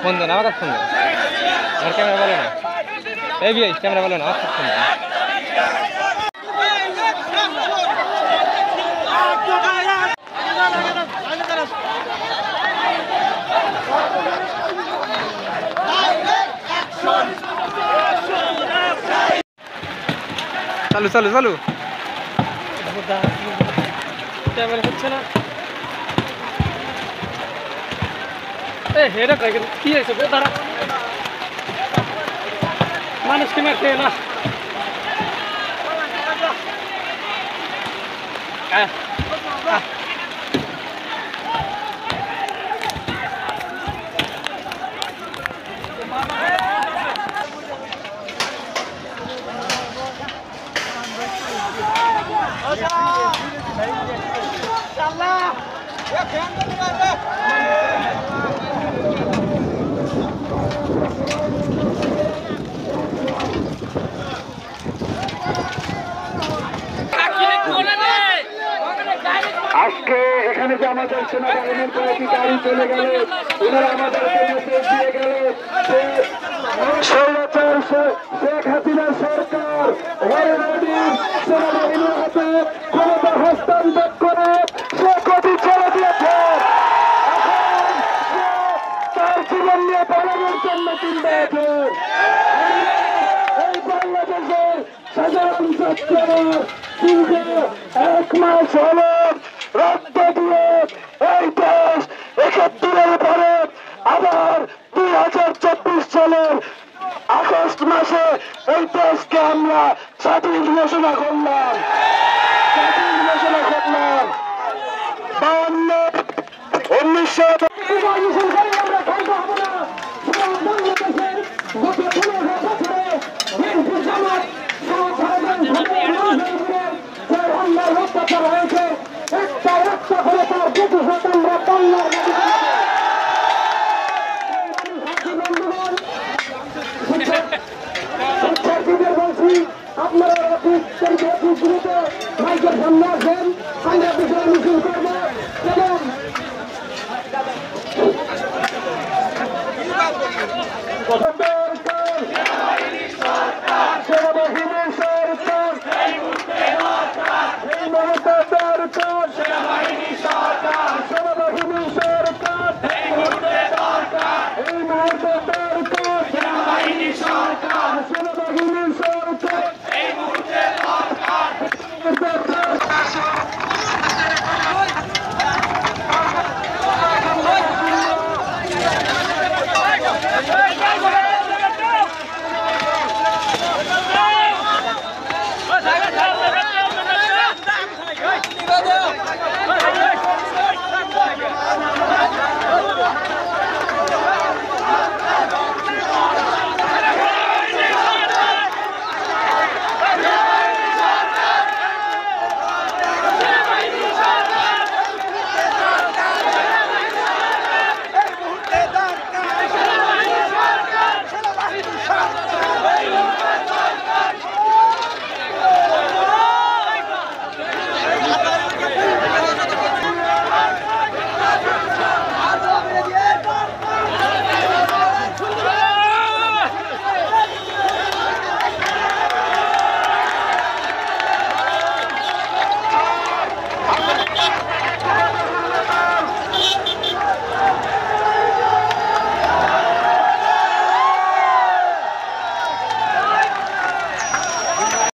phone দেন আমার কাছে phone দেন আমার ক্যামেরা বলে না এই ভাই ক্যামেরা বলে না আমার কাছে ফোন দেন চালু চালু চালু ক্যামেরা হচ্ছে না হেরে কি হয়েছে দাঁড়া মানুষকে মারতে না আজকে এখানে যে আমাদের সেনাবাহিনীর কয়েকটি গাড়ি চলে গেল ওনারা আমাদেরকে মেসেজ দিয়ে গেল শেখ হাসিনা সরকার অলরেডি সেনাবাহিনীর হাতে ক্ষমতা হস্তান্তর করে সে গতি ছেড়ে দিয়েছে এখন তার জীবন নিয়ে পালানোর জন্য চিন্তা আছে এই বাংলাদেশের সাধারণ ছাত্ররা দীর্ঘ 1 মাস হল রক্ত দিয়ে এই দেশ 71-এর পরে আবার 2024 সালের আগস্ট মাসে এই দেশকে আমরা স্বাধীন ঘোষণা করলাম 1975 বলছি আপনারা মাইকের সামনে আসেন আমরা বিষয়ে মিছিল করবো এবং